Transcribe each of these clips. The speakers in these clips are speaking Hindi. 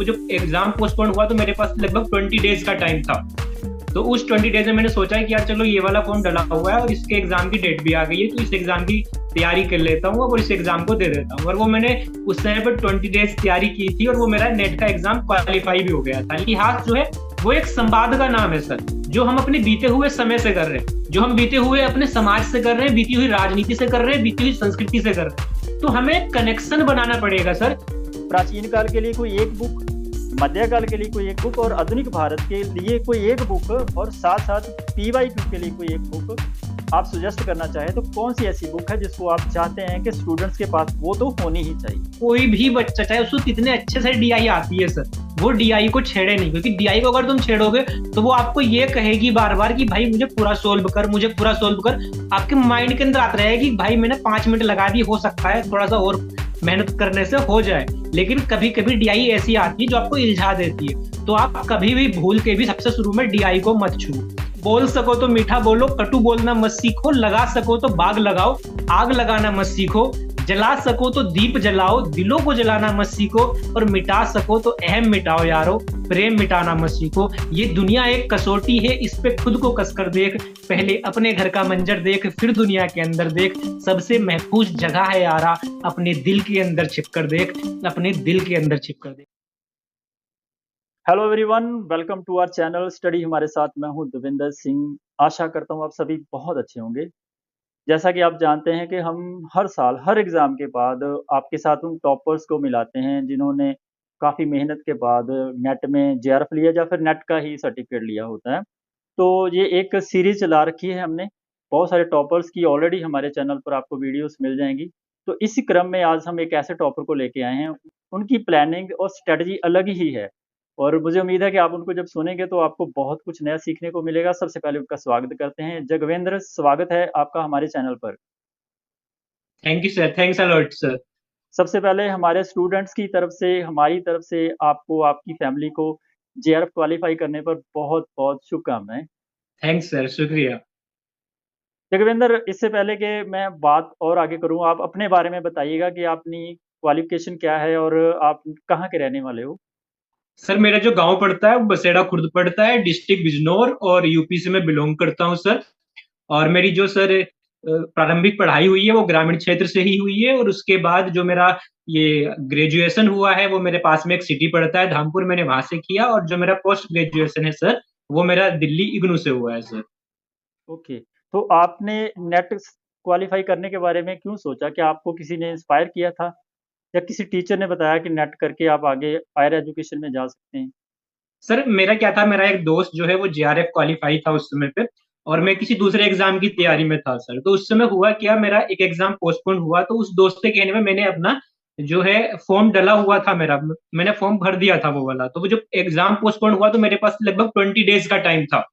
वो जो एग्जाम पोस्टपोन हुआ तो मेरे पास लगभग 20 डेज का टाइम था। तो उस 20 डेज में मैंने सोचा है कि यार चलो ये वाला फॉर्म डला हुआ है और इसके एग्जाम की डेट भी आ गई है, तो इस एग्जाम की तैयारी कर लेता हूँ और इस एग्जाम को दे देता हूँ। और वो मैंने उस समय पर 20 डेज तैयारी की थी और वो मेरा नेट का एग्जाम क्वालिफाई भी हो गया था। इतिहास जो है वो एक संवाद का नाम है सर, जो हम अपने बीते हुए समय से कर रहे हैं, जो हम बीते हुए अपने समाज से कर रहे हैं, बीती हुई राजनीति से कर रहे हैं, बीती हुई संस्कृति से कर रहे हैं। तो हमें कनेक्शन बनाना पड़ेगा सर। प्राचीन काल के लिए कोई एक बुक, मध्यकाल के लिए कोई एक बुक और आधुनिक भारत के लिए कोई एक बुक और साथ साथ PYQ के लिए कोई एक बुक आप सजेस्ट करना चाहें तो कौन सी ऐसी बुक है जिसको आप चाहते हैं कि स्टूडेंट्स के पास वो तो होनी ही चाहिए? कोई भी बच्चा चाहे उसको कितने अच्छे से DI आती है सर, वो DI को छेड़े नहीं, क्योंकि DI को अगर तुम छेड़ोगे तो वो आपको ये कहेगी बार बार कि भाई मुझे पूरा सोल्व कर, मुझे पूरा सोल्व कर। आपके माइंड के अंदर आता रहेगा कि भाई मैंने 5 मिनट लगा दी, हो सकता है थोड़ा सा और मेहनत करने से हो जाए। लेकिन कभी कभी DI ऐसी आती है जो आपको इल्झा देती है। तो आप कभी भी भूल के भी सबसे शुरू में DI को मत छू। बोल सको तो मीठा बोलो, कटु बोलना मत सीखो, लगा सको तो बाग लगाओ, आग लगाना मत सीखो, जला सको तो दीप जलाओ, दिलों को जलाना मत सीखो, और मिटा सको तो अहम मिटाओ यारो, प्रेम मिटाना मत सीखो। ये दुनिया एक कसौटी है, इस पे खुद को कसकर देख, पहले अपने घर का मंजर देख, फिर दुनिया के अंदर देख, सबसे महफूज जगह है यारा, अपने दिल के अंदर छिपकर देख, अपने दिल के अंदर छिपकर देख। Hello everyone, welcome to our channel study हमारे साथ। मैं हूं देविंदर सिंह। आशा करता हूं आप सभी बहुत अच्छे होंगे। जैसा कि आप जानते हैं कि हम हर साल हर एग्ज़ाम के बाद आपके साथ उन टॉपर्स को मिलाते हैं जिन्होंने काफ़ी मेहनत के बाद नेट में JRF लिया या फिर नेट का ही सर्टिफिकेट लिया होता है। तो ये एक सीरीज़ चला रखी है हमने, बहुत सारे टॉपर्स की ऑलरेडी हमारे चैनल पर आपको वीडियोस मिल जाएंगी। तो इसी क्रम में आज हम एक ऐसे टॉपर को लेके आए हैं, उनकी प्लानिंग और स्ट्रेटजी अलग ही है और मुझे उम्मीद है कि आप उनको जब सुनेंगे तो आपको बहुत कुछ नया सीखने को मिलेगा। सबसे पहले उनका स्वागत करते हैं। जगवेंद्र, स्वागत है आपका हमारे चैनल पर। Thank you sir, thanks a lot sir. सबसे पहले हमारे स्टूडेंट्स की तरफ से, हमारी तरफ से आपको, आपकी फैमिली को JRF क्वालिफाई करने पर बहुत-बहुत शुभकामनाएँ। थैंक्स सर, शुक्रिया। जगविंदर, इससे पहले कि मैं बात और आगे करूँ, आप अपने बारे में बताइएगा कि अपनी क्वालिफ़िकेशन क्या है और आप कहाँ के रहने वाले हो? सर मेरा जो गांव पड़ता है वो बसेड़ा खुर्द पड़ता है, डिस्ट्रिक्ट बिजनौर, और यूपी से मैं बिलोंग करता हूं सर। और मेरी जो सर प्रारंभिक पढ़ाई हुई है वो ग्रामीण क्षेत्र से ही हुई है, और उसके बाद जो मेरा ये ग्रेजुएशन हुआ है वो मेरे पास में एक सिटी पड़ता है धामपुर, मैंने वहां से किया। और जो मेरा पोस्ट ग्रेजुएशन है सर वो मेरा दिल्ली इग्नू से हुआ है सर। ओके, तो आपने नेट क्वालिफ़ाई करने के बारे में क्यों सोचा? क्या आपको किसी ने इंस्पायर किया था या किसी टीचर ने बताया कि नेट करके आप आगे हायर एजुकेशन में जा सकते हैं? सर मेरा क्या था, मेरा एक दोस्त जो है वो JRF क्वालिफाई था उस समय पे, और मैं किसी दूसरे एग्जाम की तैयारी में था सर। तो उस समय हुआ क्या, मेरा एक एग्जाम पोस्टपोन हुआ, तो उस दोस्त के कहने में मैंने अपना जो है फॉर्म डला हुआ था मेरा, मैंने फॉर्म भर दिया था वो वाला। तो वो जो एग्जाम पोस्टपोन हुआ तो मेरे पास लगभग 20 डेज का टाइम था।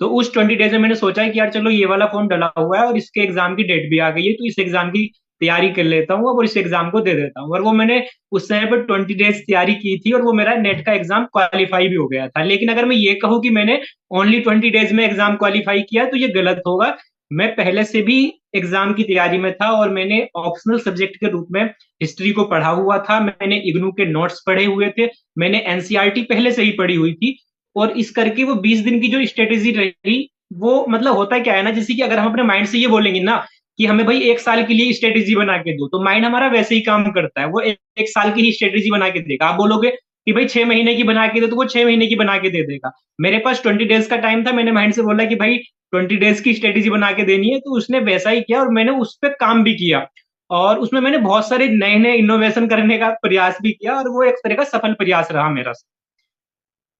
तो उस 20 डेज में मैंने सोचा कि यार चलो ये वाला फॉर्म डला हुआ है और इसके एग्जाम की डेट भी आ गई है, तो इस एग्जाम की तैयारी कर लेता हूँ और इस एग्जाम को दे देता हूँ। और वो मैंने उस समय पर 20 डेज तैयारी की थी और वो मेरा नेट का एग्जाम क्वालिफाई भी हो गया था। लेकिन अगर मैं ये कहूँ कि मैंने ओनली 20 डेज में एग्जाम क्वालिफाई किया तो ये गलत होगा। मैं पहले से भी एग्जाम की तैयारी में था और मैंने ऑप्शनल सब्जेक्ट के रूप में हिस्ट्री को पढ़ा हुआ था, मैंने इग्नू के नोट्स पढ़े हुए थे, मैंने एनसीईआरटी पहले से ही पढ़ी हुई थी। और इस करके वो 20 दिन की जो स्ट्रेटेजी रही, वो मतलब होता क्या है ना, जैसे कि अगर हम अपने माइंड से ये बोलेंगे ना कि हमें भाई 1 साल के लिए स्ट्रेटेजी बना के दो, तो माइंड हमारा वैसे ही काम करता है, वो एक साल की ही स्ट्रेटेजी बना के देगा। आप बोलोगे कि भाई 6 महीने की बना के दे, तो वो 6 महीने की बना के दे देगा। मेरे पास 20 डेज का टाइम था, मैंने माइंड से बोला कि भाई 20 डेज की स्ट्रेटेजी बना के देनी है, तो उसने वैसा ही किया और मैंने उस पर काम भी किया। और उसमें मैंने बहुत सारे नए नए इनोवेशन करने का प्रयास भी किया और वो एक तरह का सफल प्रयास रहा मेरा।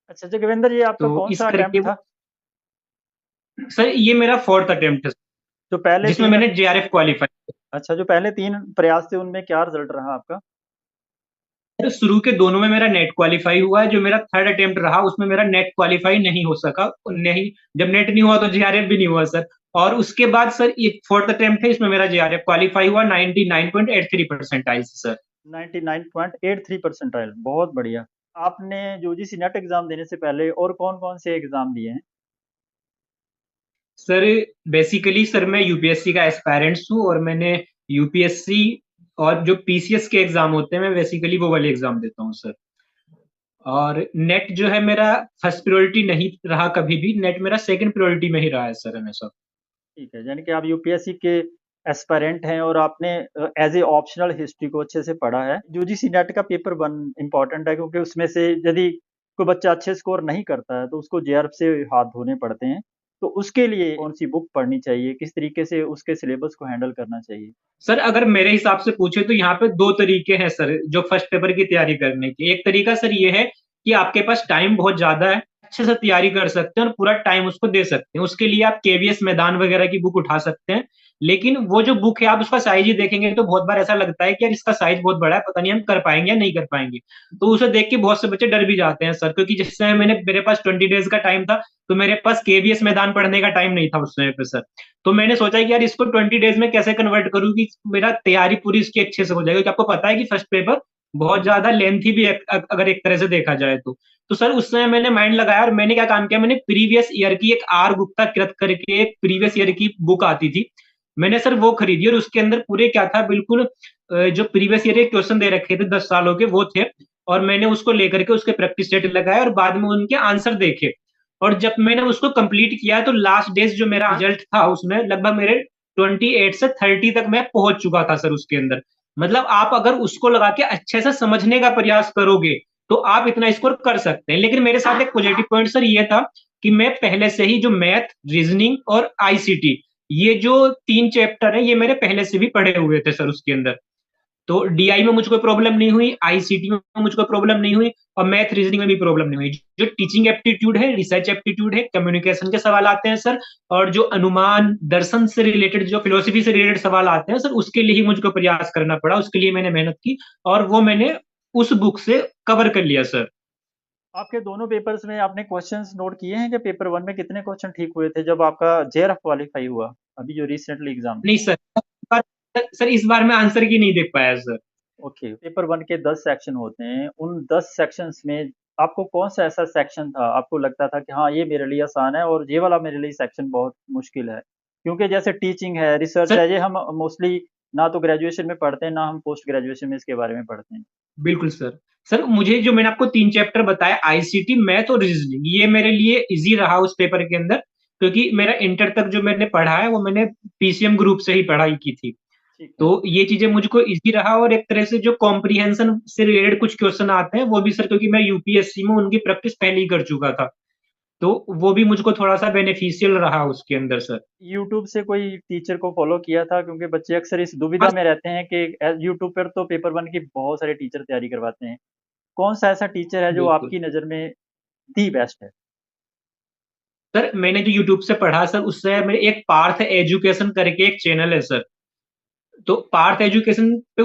अच्छा जगविंदर, ये आपका तो इस कौन-सा करके अटेम्प्ट था? सर ये मेरा 4th अटेम्प्ट है जो पहले जिसमें 3 मैंने JRF क्वालिफाई। अच्छा, जो पहले 3 प्रयास थे उनमें क्या रिज़ल्ट रहा आपका? तो शुरू के दोनों में मेरा नेट क्वालिफाई हुआ है, जो मेरा 3rd अटेम्प्ट रहा उसमें मेरा नेट क्वालिफाई नहीं हो सका। नहीं, जब नेट नहीं हुआ तो JRF भी नहीं हुआ सर। और उसके बाद सर ये 4th अटेम्प्ट है, इसमें मेरा JRF क्वालिफाई हुआ 99.83 परसेंटाइल सर। 99.83 परसेंटाइल, बहुत बढ़िया। आपने यूजीसी नेट एग्ज़ाम देने से पहले और कौन-कौन से एग्ज़ाम दिए हैं? सर बेसिकली सर मैं यूपीएससी का एस्पायरेंट्स हूँ और मैंने यूपीएससी और जो पीसीएस के एग्जाम होते हैं मैं बेसिकली वो वाले एग्जाम देता हूँ सर। और नेट जो है मेरा फर्स्ट प्रायोरिटी नहीं रहा, कभी भी नेट मेरा सेकंड प्रायोरिटी में ही रहा है सर हमेशा। ठीक है, यानी कि आप यूपीएससी के एस्पायरेंट हैं और आपने एज ए ऑप्शनल हिस्ट्री को अच्छे से पढ़ा है। यूजीसी नेट का पेपर वन इम्पॉर्टेंट है, क्योंकि उसमें से यदि कोई बच्चा अच्छे स्कोर नहीं करता है तो उसको जेआरएफ से हाथ धोने पड़ते हैं। तो उसके लिए कौन सी बुक पढ़नी चाहिए, किस तरीके से उसके सिलेबस को हैंडल करना चाहिए? सर अगर मेरे हिसाब से पूछे तो यहाँ पे दो तरीके हैं सर जो फर्स्ट पेपर की तैयारी करने के। एक तरीका सर ये है कि आपके पास टाइम बहुत ज्यादा है, अच्छे से तैयारी कर सकते हैं और पूरा टाइम उसको दे सकते हैं। उसके लिए आप केवीएस मैदान वगैरह की बुक उठा सकते हैं। लेकिन वो जो बुक है आप उसका साइज ही देखेंगे तो बहुत बार ऐसा लगता है कि यार इसका साइज बहुत बड़ा है, पता नहीं हम कर पाएंगे या नहीं कर पाएंगे। तो उसे देख के बहुत से बच्चे डर भी जाते हैं सर, क्योंकि जिस समय मेरे पास 20 डेज का टाइम था तो मेरे पास केवीएस मैदान पढ़ने का टाइम नहीं था उस समय पे सर। तो मैंने सोचा कि यार इसको 20 डेज में कैसे कन्वर्ट करूँ कि मेरा तैयारी पूरी इसकी अच्छे से हो जाएगी, क्योंकि आपको पता है कि फर्स्ट पेपर बहुत ज्यादा लेंथी भी है अगर एक तरह से देखा जाए तो सर उस समय मैंने माइंड लगाया और मैंने क्या काम किया, मैंने प्रीवियस ईयर की एक आर गुप्ता कृत करके एक प्रीवियस ईयर की बुक आती थी, मैंने सर वो खरीदी और उसके अंदर पूरे क्या था बिल्कुल जो प्रीवियस ईयर के क्वेश्चन दे रखे थे 10 सालों के वो थे। और मैंने उसको लेकर के उसके प्रैक्टिस सेट लगाए और बाद में उनके आंसर देखे। और जब मैंने उसको कंप्लीट किया तो लास्ट डेज जो मेरा रिजल्ट था उसमें लगभग मेरे 28 से 30 तक मैं पहुंच चुका था सर उसके अंदर। मतलब आप अगर उसको लगा के अच्छे से समझने का प्रयास करोगे तो आप इतना स्कोर कर सकते हैं। लेकिन मेरे साथ एक पॉजिटिव पॉइंट सर ये था कि मैं पहले से ही जो मैथ, रीजनिंग और आईसीटी, ये जो 3 चैप्टर है ये मेरे पहले से भी पढ़े हुए थे सर उसके अंदर। तो डीआई में मुझको प्रॉब्लम नहीं हुई, आईसीटी में मुझको प्रॉब्लम नहीं हुई और मैथ रीजनिंग में भी प्रॉब्लम नहीं हुई। जो टीचिंग एप्टीट्यूड है, रिसर्च एप्टीट्यूड है, कम्युनिकेशन के सवाल आते हैं सर, और जो अनुमान दर्शन से रिलेटेड, जो फिलोसफी से रिलेटेड सवाल आते हैं सर, उसके लिए ही मुझको प्रयास करना पड़ा, उसके लिए मैंने मेहनत की और वो मैंने उस बुक से कवर कर लिया सर। आपके दोनों पेपर्स में आपने क्वेश्चंस नोट किए हैं कि पेपर वन में कितने क्वेश्चन ठीक हुए थे जब आपका जेआरएफ क्वालिफाई हुआ, अभी जो रिसेंटली एग्जाम था? नहीं सर, सर इस बार मैं आंसर की नहीं दे पाया सर। ओके, पेपर वन के 10 सेक्शन होते हैं, उन 10 सेक्शंस में आपको कौन सा ऐसा सेक्शन था आपको लगता था कि हाँ ये मेरे लिए आसान है और ये वाला मेरे लिए सेक्शन बहुत मुश्किल है? क्योंकि जैसे टीचिंग है, रिसर्च सर है, ये हम मोस्टली ना तो ग्रेजुएशन में पढ़ते हैं ना हम पोस्ट ग्रेजुएशन में इसके बारे में पढ़ते हैं। बिल्कुल सर। सर मुझे जो मैंने आपको 3 चैप्टर बताया, आईसीटी, मैथ और रीजनिंग, ये मेरे लिए इजी रहा उस पेपर के अंदर, क्योंकि मेरा इंटर तक जो मैंने पढ़ा है वो मैंने पीसीएम ग्रुप से ही पढ़ाई की थी। ठीक है। तो ये चीजें मुझको इजी रहा और एक तरह से जो कॉम्प्रिहेंशन से रिलेटेड कुछ क्वेश्चन आते हैं वो भी सर, क्योंकि मैं यूपीएससी में उनकी प्रैक्टिस पहले ही कर चुका था, तो वो भी मुझको थोड़ा सा बेनिफिशियल रहा उसके अंदर सर। यूट्यूब से कोई टीचर को फॉलो किया था, क्योंकि बच्चे अक्सर इस दुविधा हाँ में रहते हैं कि यूट्यूब पर तो पेपर वन की बहुत सारे टीचर तैयारी करवाते हैं। कौन सा ऐसा टीचर है जो बिल्कुल आपकी नज़र में दी बेस्ट है? सर, मैंने जो यूट्यूब से पढ़ा सर उससे मेरे एक पार्थ एजुकेशन करके एक चैनल है सर। तो पार्थ एजुकेशन पे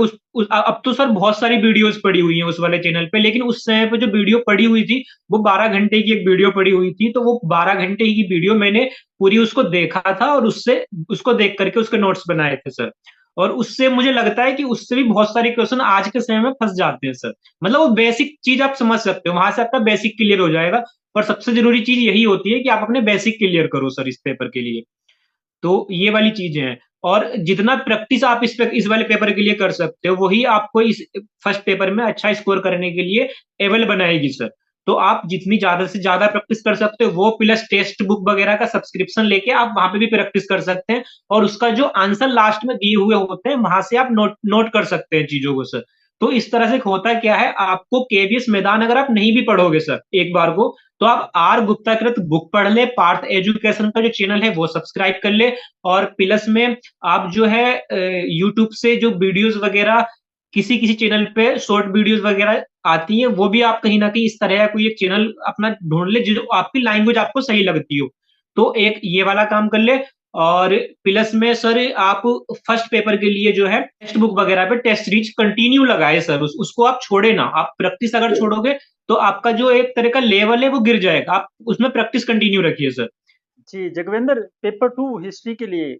अब तो सर बहुत सारी वीडियोस पड़ी हुई हैं उस वाले चैनल पे, लेकिन उस समय पे जो वीडियो पड़ी हुई थी वो 12 घंटे की एक वीडियो पड़ी हुई थी। तो वो 12 घंटे की वीडियो मैंने पूरी उसको देखा था और उससे उसको देख करके उसके नोट्स बनाए थे सर। और उससे मुझे लगता है कि उससे भी बहुत सारे क्वेश्चन आज के समय में फंस जाते हैं सर। मतलब वो बेसिक चीज आप समझ सकते हो, वहां से आपका बेसिक क्लियर हो जाएगा। और सबसे जरूरी चीज यही होती है कि आप अपने बेसिक क्लियर करो सर इस पेपर के लिए। तो ये वाली चीजें हैं। और जितना प्रैक्टिस आप इस वाले पेपर के लिए कर सकते हो वही आपको इस फर्स्ट पेपर में अच्छा स्कोर करने के लिए एबल बनाएगी सर। तो आप जितनी ज्यादा से ज्यादा प्रैक्टिस कर सकते हो वो प्लस टेक्स्ट बुक वगैरह का सब्सक्रिप्शन लेके आप वहां पे भी प्रैक्टिस कर सकते हैं। और उसका जो आंसर लास्ट में दिए हुए होते हैं वहां से आप नोट नोट कर सकते हैं चीजों को सर। तो इस तरह से होता क्या है, आपको केवीएस मैदान अगर आप नहीं भी पढ़ोगे सर एक बार को, तो आप आर गुप्ताकृत बुक पढ़ ले, पार्थ एजुकेशन का जो चैनल है वो सब्सक्राइब कर ले। और प्लस में आप जो है यूट्यूब से जो वीडियोस वगैरह किसी किसी चैनल पे शॉर्ट वीडियोस वगैरह आती है, वो भी आप कहीं ना कहीं इस तरह का कोई एक चैनल अपना ढूंढ ले जो आपकी लैंग्वेज आपको सही लगती हो। तो एक ये वाला काम कर ले। और प्लस में सर आप फर्स्ट पेपर के लिए जो है टेक्स्ट बुक वगैरह पे टेस्ट सीरीज कंटिन्यू लगाए सर, उसको आप छोड़े ना। आप प्रैक्टिस अगर छोड़ोगे तो आपका जो एक तरह का लेवल है वो गिर जाएगा, आप उसमें प्रैक्टिस कंटिन्यू रखिए सर। जी, जगविंदर, पेपर 2 हिस्ट्री के लिए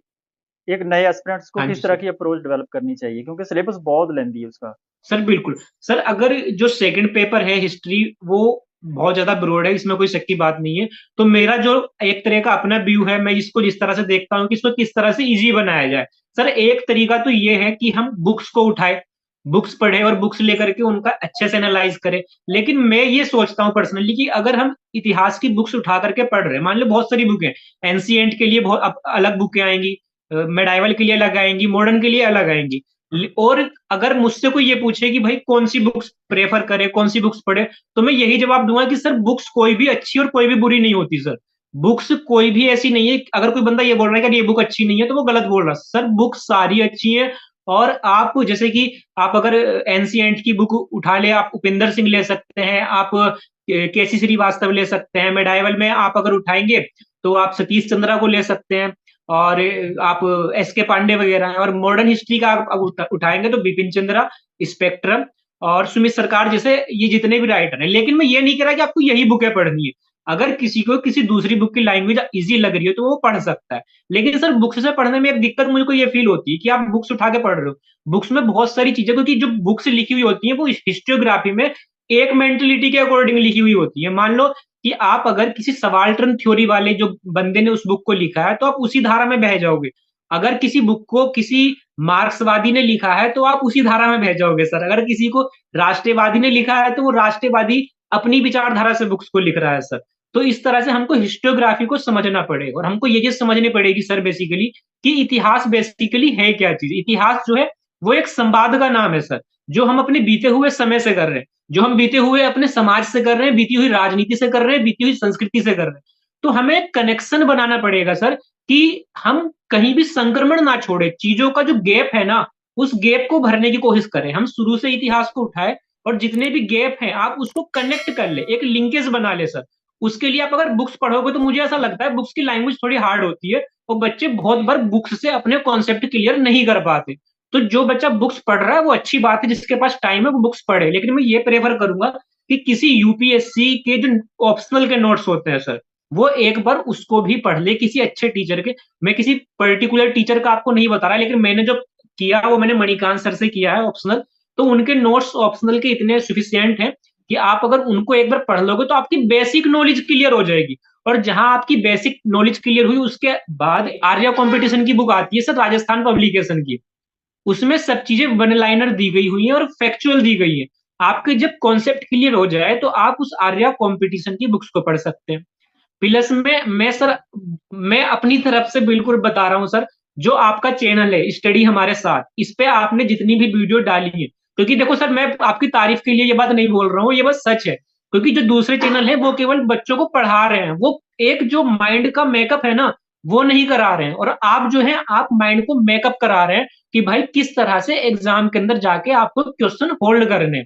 एक नए एस्पिरेंट्स को हाँ जी किस तरह सर। की अप्रोच डेवलप करनी चाहिए? क्योंकि सिलेबस बहुत लेंथी है उसका। सर बिल्कुल। सर अगर जो सेकंड पेपर है हिस्ट्री वो बहुत ज्यादा ब्रॉड है, इसमें कोई शक की बात नहीं है। तो मेरा जो एक तरह का अपना व्यू है, मैं इसको जिस तरह से देखता हूँ कि इसको किस तरह से इजी बनाया जाए। सर एक तरीका तो ये है कि हम बुक्स को उठाए, बुक्स पढ़े और बुक्स लेकर के उनका अच्छे से एनालाइज करें। लेकिन मैं ये सोचता हूँ पर्सनली कि अगर हम इतिहास की बुक्स उठा करके पढ़ रहे हैं, मान लो बहुत सारी बुकें, एंशिएंट के लिए बहुत अलग बुकें आएंगी, मेडाइवल के लिए अलग आएंगी, मॉडर्न के लिए अलग आएंगी, और अगर मुझसे कोई ये पूछे कि भाई कौन सी बुक्स प्रेफर करे, कौन सी बुक्स पढ़े, तो मैं यही जवाब दूंगा कि सर बुक्स कोई भी अच्छी और कोई भी बुरी नहीं होती सर। बुक्स कोई भी ऐसी नहीं है, अगर कोई बंदा ये बोल रहा है कि ये बुक अच्छी नहीं है तो वो गलत बोल रहा है सर, बुक सारी अच्छी है। और आप जैसे कि आप अगर एनसीएंट की बुक उठा ले, आप उपिंदर सिंह ले सकते हैं, आप केसी श्रीवास्तव ले सकते हैं, मेडाइवल में आप अगर उठाएंगे तो आप सतीश चंद्रा को ले सकते हैं, और आप एस के पांडे वगैरह हैं, और मॉडर्न हिस्ट्री का आप उठाएंगे तो बिपिन चंद्रा, स्पेक्ट्रम और सुमित सरकार जैसे ये जितने भी राइटर हैं। लेकिन मैं ये नहीं कह रहा कि आपको यही बुकें पढ़नी है, अगर किसी को किसी दूसरी बुक की लैंग्वेज इजी लग रही है तो वो पढ़ सकता है। लेकिन सर बुक्स से पढ़ने में एक दिक्कत मुझको ये फील होती है कि आप बुक्स उठा के पढ़ रहे हो, बुक्स में बहुत सारी चीजें, क्योंकि जो बुक्स लिखी हुई होती है वो हिस्टोग्राफी में एक मेंटेलिटी के अकॉर्डिंग लिखी हुई होती है। मान लो कि आप अगर किसी सबाल्टर्न थ्योरी वाले जो बंदे ने उस बुक को लिखा है तो आप उसी धारा में बह जाओगे। अगर किसी बुक को किसी मार्क्सवादी ने लिखा है तो आप उसी धारा में बह जाओगे सर। अगर किसी को राष्ट्रवादी ने लिखा है तो वो राष्ट्रवादी अपनी विचारधारा से बुक्स को लिख रहा है सर। तो इस तरह से हमको हिस्टोग्राफी को समझना पड़ेगा, और हमको ये चीज समझनी पड़ेगी सर बेसिकली कि इतिहास बेसिकली है क्या चीज। इतिहास जो है वो एक संवाद का नाम है सर, जो हम अपने बीते हुए समय से कर रहे हैं, जो हम बीते हुए अपने समाज से कर रहे हैं, बीती हुई राजनीति से कर रहे हैं, बीती हुई संस्कृति से कर रहे हैं। तो हमें कनेक्शन बनाना पड़ेगा सर कि हम कहीं भी संक्रमण ना छोड़े, चीजों का जो गैप है ना उस गैप को भरने की कोशिश करें। हम शुरू से इतिहास को उठाए और जितने भी गैप हैं आप उसको कनेक्ट कर ले, एक लिंकेज बना ले सर। उसके लिए आप अगर बुक्स पढ़ोगे तो मुझे ऐसा लगता है बुक्स की लैंग्वेज थोड़ी हार्ड होती है और बच्चे बहुत बार बुक्स से अपने कॉन्सेप्ट क्लियर नहीं कर पाते। तो जो बच्चा बुक्स पढ़ रहा है वो अच्छी बात है, जिसके पास टाइम है वो बुक्स पढ़े, लेकिन मैं ये प्रेफर करूंगा कि किसी यूपीएससी के जो ऑप्शनल के नोट्स होते हैं सर वो एक बार उसको भी पढ़ ले किसी अच्छे टीचर के। मैं किसी पर्टिकुलर टीचर का आपको नहीं बता रहा, लेकिन मैंने जो किया वो मैंने मणिकांत सर से किया है ऑप्शनल। तो उनके नोट्स ऑप्शनल के इतने सुफिशियंट हैं कि आप अगर उनको एक बार पढ़ लोगे तो आपकी बेसिक नॉलेज क्लियर हो जाएगी। और जहां आपकी बेसिक नॉलेज क्लियर हुई उसके बाद आर्या कंपटीशन की बुक आती है सर, राजस्थान पब्लिकेशन की, उसमें सब चीजें वन लाइनर दी गई हुई है और फैक्चुअल दी गई है। आपके जब कॉन्सेप्ट क्लियर हो जाए तो आप उस आर्या कंपटीशन की बुक्स को पढ़ सकते हैं। प्लस में मैं सर, मैं अपनी तरफ से बिल्कुल बता रहा हूँ सर, जो आपका चैनल है स्टडी हमारे साथ, इस पे आपने जितनी भी वीडियो डाली है, क्योंकि देखो सर मैं आपकी तारीफ के लिए ये बात नहीं बोल रहा हूँ, ये बात सच है। क्योंकि जो दूसरे चैनल है वो केवल बच्चों को पढ़ा रहे हैं, वो एक जो माइंड का मेकअप है ना वो नहीं करा रहे हैं, और आप जो है आप माइंड को मेकअप करा रहे हैं कि भाई किस तरह से एग्जाम के अंदर जाके आपको क्वेश्चन होल्ड करने।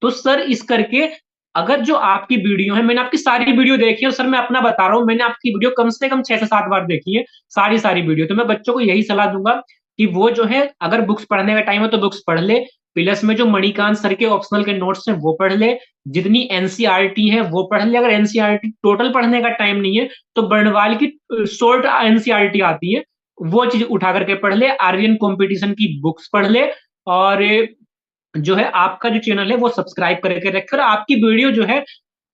तो सर इस करके अगर जो आपकी वीडियो है, मैंने आपकी सारी वीडियो देखी है, और सर मैं अपना बता रहा हूँ मैंने आपकी वीडियो कम से कम 6 से 7 बार देखी है, सारी सारी वीडियो। तो मैं बच्चों को यही सलाह दूंगा कि वो जो है अगर बुक्स पढ़ने का टाइम है तो बुक्स पढ़ ले, प्लस में जो मणिकांत सर के ऑप्शनल के नोट्स हैं वो पढ़ ले, जितनी एनसीईआरटी है वो पढ़ ले। अगर एनसीईआरटी टोटल पढ़ने का टाइम नहीं है तो बर्णवाल की शॉर्ट एनसीईआरटी आती है, वो चीज उठा करके पढ़ ले, आर्यन कंपटीशन की बुक्स पढ़ ले, और जो है आपका जो चैनल है वो सब्सक्राइब करके रखे, और आपकी वीडियो जो है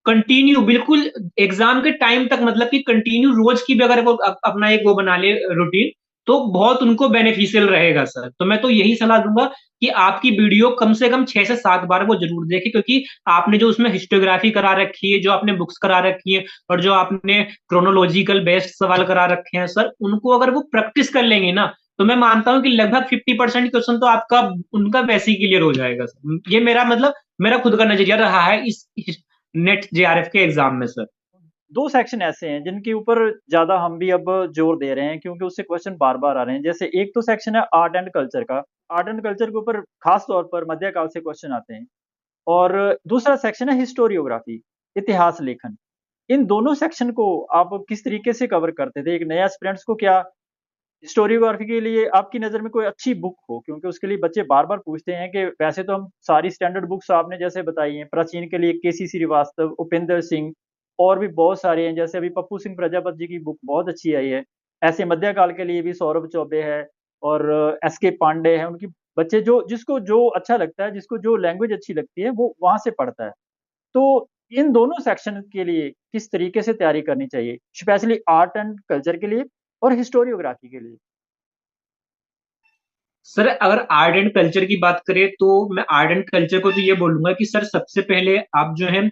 कंटिन्यू बिल्कुल एग्जाम के टाइम तक, मतलब कि कंटिन्यू रोज की भी अगर वो अपना एक वो बना ले रूटीन तो बहुत उनको बेनिफिशियल रहेगा सर। तो मैं तो यही सलाह दूंगा कि आपकी वीडियो कम से कम 6 से 7 बार वो जरूर देखें, क्योंकि आपने जो उसमें हिस्टोग्राफी करा रखी है, जो आपने बुक्स करा रखी है, और जो आपने क्रोनोलॉजिकल बेस्ड सवाल करा रखे हैं सर, उनको अगर वो प्रैक्टिस कर लेंगे ना तो मैं मानता हूं कि लगभग 50% क्वेश्चन तो आपका उनका वैसे ही क्लियर हो जाएगा सर। ये मेरा मतलब मेरा खुद का नजरिया रहा है इस नेट जेआरएफ के एग्जाम में सर। 2 सेक्शन ऐसे हैं जिनके ऊपर ज़्यादा हम भी अब जोर दे रहे हैं क्योंकि उससे क्वेश्चन बार-बार आ रहे हैं। जैसे एक तो सेक्शन है आर्ट एंड कल्चर का। आर्ट एंड कल्चर के ऊपर खास तौर पर मध्यकाल से क्वेश्चन आते हैं और दूसरा सेक्शन है हिस्टोरियोग्राफी, इतिहास लेखन। इन दोनों सेक्शन को आप किस तरीके से कवर करते थे? एक नए एस्पिरेंट्स को क्या हिस्टोरियोग्राफी के लिए आपकी नज़र में कोई अच्छी बुक हो? क्योंकि उसके लिए बच्चे बार-बार पूछते हैं कि वैसे तो हम सारी स्टैंडर्ड बुक्स आपने जैसे बताई हैं, प्राचीन के लिए केसी श्रीवास्तव, उपेंद्र सिंह और भी बहुत सारे हैं, जैसे अभी पप्पू सिंह प्रजापत जी की बुक बहुत अच्छी आई है। ऐसे मध्यकाल के लिए भी सौरभ चौबे है और एसके पांडे हैं, उनकी बच्चे जो जिसको जो अच्छा लगता है, जिसको जो लैंग्वेज अच्छी लगती है, वो वहाँ से पढ़ता है। तो इन दोनों सेक्शन के लिए किस तरीके से तैयारी करनी चाहिए? स्पेशली आर्ट एंड कल्चर के लिए और हिस्टोरियोग्राफी के लिए? सर अगर आर्ट एंड कल्चर की बात करें तो मैं आर्ट एंड कल्चर को तो ये बोलूंगा कि सर सबसे पहले आप जो है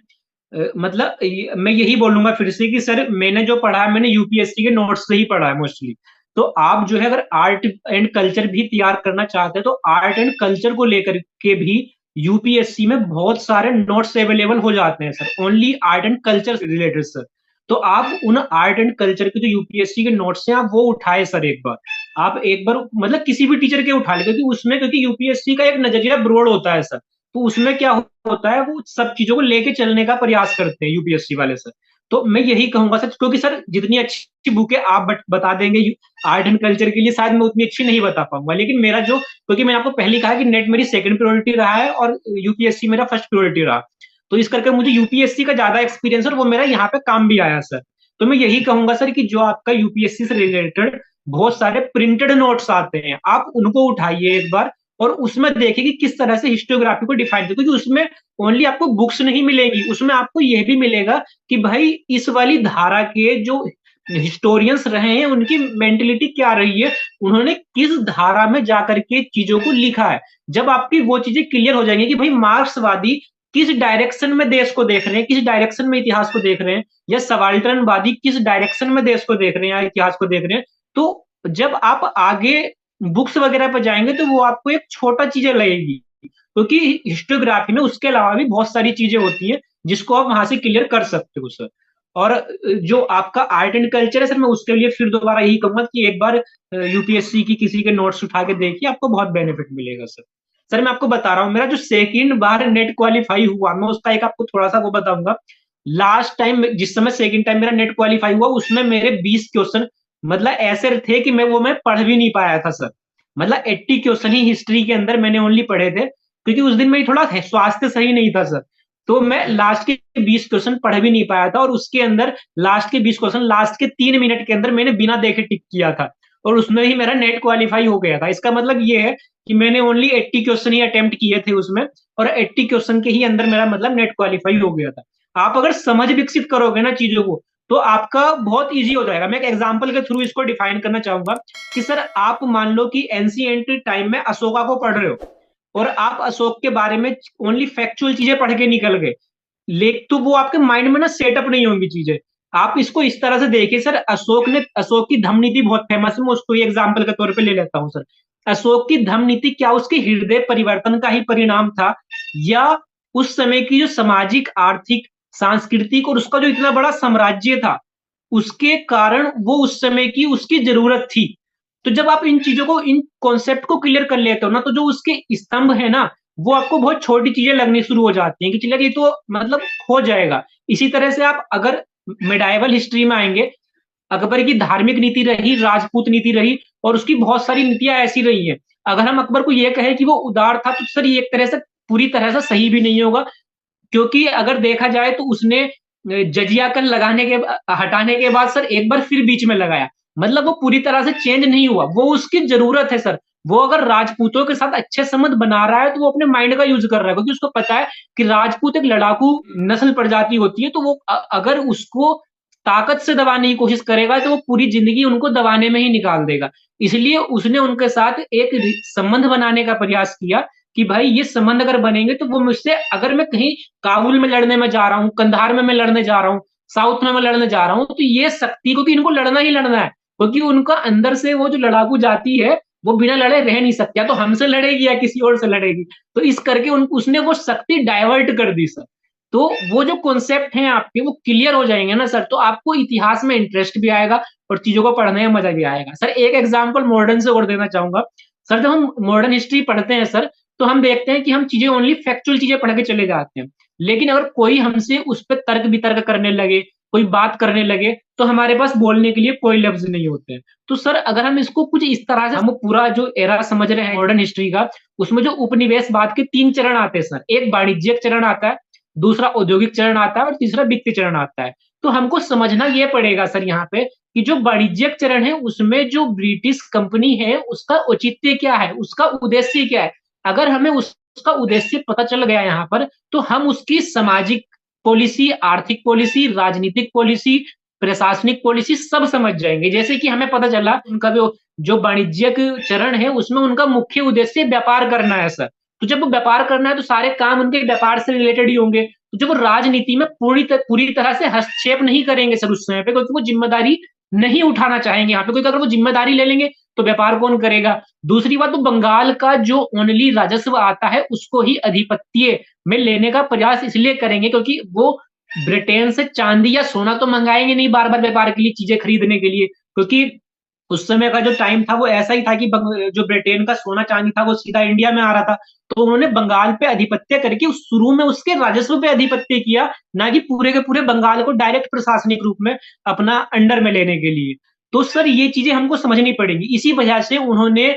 मतलब मैं यही बोलूंगा फिर से कि सर मैंने जो पढ़ा है मैंने यूपीएससी के नोट्स से ही पढ़ा है मोस्टली। तो आप जो है अगर आर्ट एंड कल्चर भी तैयार करना चाहते हैं तो आर्ट एंड कल्चर को लेकर के भी यूपीएससी में बहुत सारे नोट्स अवेलेबल हो जाते हैं sir, only art and culture related sir. तो आप उन आर्ट एंड कल्चर के जो यूपीएससी के नोट्स हैं आप वो उठाए सर एक बार। आप एक बार मतलब किसी भी टीचर के उठा ले, क्योंकि उसमें क्योंकि यूपीएससी का एक नजरिया ब्रॉड होता है सर। तो उसमें क्या होता है वो सब चीजों को लेके चलने का प्रयास करते हैं यूपीएससी वाले सर। तो मैं यही कहूंगा सर, क्योंकि सर जितनी अच्छी बुक है आप बता देंगे आर्ट एंड कल्चर के लिए शायद मैं उतनी अच्छी नहीं बता पाऊंगा, लेकिन मेरा जो, क्योंकि मैंने आपको पहले कहा कि नेट मेरी सेकंड प्रायोरिटी रहा है और यूपीएससी मेरा फर्स्ट प्रायोरिटी रहा। तो इस करके मुझे यूपीएससी का ज्यादा एक्सपीरियंस और वो मेरा यहाँ पे काम भी आया सर। तो मैं यही कहूंगा सर कि जो आपका यूपीएससी से रिलेटेड बहुत सारे प्रिंटेड नोट्स आते हैं आप उनको उठाइए एक बार, और उसमें देखिए कि किस तरह से हिस्टोग्राफी को डिफाइन किया, क्योंकि उसमें ओनली आपको बुक्स नहीं मिलेगी, उसमें आपको यह भी मिलेगा कि भाई इस वाली धारा के जो हिस्टोरियंस रहे हैं उनकी मेंटेलिटी क्या रही है, उन्होंने किस धारा में जाकर के चीजों को लिखा है। जब आपकी वो चीजें क्लियर हो जाएंगी कि भाई मार्क्सवादी किस डायरेक्शन में देश को देख रहे हैं, किस डायरेक्शन में इतिहास को देख रहे हैं, या सबाल्टर्नवादी किस डायरेक्शन में देश को देख रहे हैं या इतिहास को देख रहे हैं, तो जब आप आगे बुक्स वगैरह पर जाएंगे तो वो आपको एक छोटा चीजें लगेगी, क्योंकि हिस्टोग्राफी में उसके अलावा भी बहुत सारी चीजें होती हैं जिसको आप वहां से क्लियर कर सकते हो सर। और जो आपका आर्ट एंड कल्चर है सर, मैं उसके लिए फिर दोबारा यही कहूंगा कि एक बार यूपीएससी की किसी के नोट्स उठा के देखिए, आपको बहुत बेनिफिट मिलेगा सर। सर मैं आपको बता रहा हूँ, मेरा जो सेकंड बार नेट क्वालिफाई हुआ, मैं उसका एक आपको थोड़ा सा वो बताऊंगा। लास्ट टाइम जिस समय सेकंड टाइम मेरा नेट क्वालिफाई हुआ उसमें मेरे 20 क्वेश्चन मतलब ऐसे थे कि मैं पढ़ भी नहीं पाया था सर। मतलब 80 क्वेश्चन ही हिस्ट्री के अंदर मैंने ओनली पढ़े थे, क्योंकि उस दिन मेरी थोड़ा स्वास्थ्य सही नहीं था सर। तो मैं लास्ट के 20 क्वेश्चन पढ़ भी नहीं पाया था, और उसके अंदर लास्ट के 20 क्वेश्चन लास्ट के 3 मिनट के अंदर मैंने बिना देखे टिक किया था, और उसमें ही मेरा नेट क्वालिफाई हो गया था। इसका मतलब ये है कि मैंने ओनली 80 क्वेश्चन ही अटेम्प्ट किए थे उसमें, और 80 क्वेश्चन के ही अंदर मेरा मतलब नेट क्वालिफाई हो गया था। आप अगर समझ विकसित करोगे ना चीजों को तो आपका बहुत इजी हो जाएगा। मैं एक एग्जांपल के थ्रू इसको डिफाइन करना चाहूंगा कि सर आप मान लो कि एंशिएंट टाइम में अशोका को पढ़ रहे हो, और आप अशोक के बारे में ओनली फैक्चुअल चीजें पढ़ के निकल गए, लेकिन तो वो आपके माइंड में ना सेटअप नहीं होंगी चीजें। आप इसको इस तरह से देखिए सर, अशोक की धम्म नीति बहुत फेमस है, मैं उसको एग्जाम्पल के तौर पे ले लेता हूं सर। अशोक की धम्म नीति क्या उसके हृदय परिवर्तन का ही परिणाम था, या उस समय की जो सामाजिक आर्थिक सांस्कृतिक और उसका जो इतना बड़ा साम्राज्य था उसके कारण वो उस समय की उसकी जरूरत थी। तो जब आप इन चीजों को, इन कॉन्सेप्ट को क्लियर कर लेते हो ना, तो जो उसके स्तंभ है ना वो आपको बहुत छोटी चीजें लगनी शुरू हो जाती हैं कि चलिए ये तो मतलब हो जाएगा। इसी तरह से आप अगर मिडाइवल हिस्ट्री में आएंगे, अकबर की धार्मिक नीति रही, राजपूत नीति रही, और उसकी बहुत सारी नीतियां ऐसी रही हैं। अगर हम अकबर को ये कहें कि वो उदार था तो सर ये एक तरह से पूरी तरह से सही भी नहीं होगा, क्योंकि अगर देखा जाए तो उसने जजिया कर लगाने के हटाने के बाद सर एक बार फिर बीच में लगाया, मतलब वो पूरी तरह से चेंज नहीं हुआ, वो उसकी जरूरत है सर। वो अगर राजपूतों के साथ अच्छे संबंध बना रहा है तो वो अपने माइंड का यूज कर रहा है, क्योंकि उसको पता है कि राजपूत एक लड़ाकू नस्ल प्रजाति होती है, तो वो अगर उसको ताकत से दबाने की कोशिश करेगा तो वो पूरी जिंदगी उनको दबाने में ही निकाल देगा। इसलिए उसने उनके साथ एक संबंध बनाने का प्रयास किया कि भाई ये संबंध अगर बनेंगे तो वो मुझसे, अगर मैं कहीं काबुल में लड़ने में जा रहा हूँ, कंधार में मैं लड़ने जा रहा हूँ, साउथ में मैं लड़ने जा रहा हूँ, तो ये शक्ति, क्योंकि इनको लड़ना ही लड़ना है, क्योंकि उनका अंदर से वो जो लड़ाकू जाति है वो बिना लड़े रह नहीं सकती, या तो हमसे लड़ेगी या किसी और से लड़ेगी। तो इस करके उसने वो शक्ति डाइवर्ट कर दी सर। तो वो जो कॉन्सेप्ट हैं आपके वो क्लियर हो जाएंगे ना सर, तो आपको इतिहास में इंटरेस्ट भी आएगा और चीजों को पढ़ने में मजा भी आएगा सर। एक एग्जाम्पल मॉडर्न से और देना चाहूंगा सर। जब हम मॉडर्न हिस्ट्री पढ़ते हैं सर तो हम देखते हैं कि हम चीजें ओनली फैक्चुअल चीजें पढ़ के चले जाते हैं, लेकिन अगर कोई हमसे उस पर तर्क वितर्क करने लगे, कोई बात करने लगे, तो हमारे पास बोलने के लिए कोई लफ्ज नहीं होते हैं। तो सर अगर हम इसको कुछ इस तरह से, हम पूरा जो एरा समझ रहे हैं मॉडर्न हिस्ट्री का, उसमें जो उपनिवेशवाद के 3 चरण आते हैं सर, एक वाणिज्यिक चरण आता है, दूसरा औद्योगिक चरण आता है, और तीसरा वित्तीय चरण आता है। तो हमको समझना ये पड़ेगा सर यहाँ पे कि जो वाणिज्यिक चरण है उसमें जो ब्रिटिश कंपनी है उसका औचित्य क्या है, उसका उद्देश्य क्या है। अगर हमें उसका उद्देश्य पता चल गया यहाँ पर, तो हम उसकी सामाजिक पॉलिसी, आर्थिक पॉलिसी, राजनीतिक पॉलिसी, प्रशासनिक पॉलिसी सब समझ जाएंगे। जैसे कि हमें पता चला उनका जो वाणिज्यिक चरण है उसमें उनका मुख्य उद्देश्य व्यापार करना है सर। तो जब वो व्यापार करना है तो सारे काम उनके व्यापार से रिलेटेड ही होंगे। तो जब वो राजनीति में पूरी तरह से हस्तक्षेप नहीं करेंगे सर उस समय पे, क्योंकि वो जिम्मेदारी नहीं उठाना चाहेंगे यहाँ पे, क्योंकि अगर वो जिम्मेदारी ले लेंगे तो व्यापार कौन करेगा। दूसरी बात, तो बंगाल का जो ओनली राजस्व आता है उसको ही अधिपत्य में लेने का प्रयास इसलिए करेंगे क्योंकि वो ब्रिटेन से चांदी या सोना तो मंगाएंगे नहीं बार बार व्यापार के लिए, चीजें खरीदने के लिए, क्योंकि उस समय का जो टाइम था वो ऐसा ही था कि जो ब्रिटेन का सोना चांदी था वो सीधा इंडिया में आ रहा था। तो उन्होंने बंगाल पे अधिपत्य करके शुरू में उसके राजस्व पे अधिपत्य किया, ना कि पूरे के पूरे बंगाल को डायरेक्ट प्रशासनिक रूप में अपना अंडर में लेने के लिए। तो सर ये चीजें हमको समझनी पड़ेंगी। इसी वजह से उन्होंने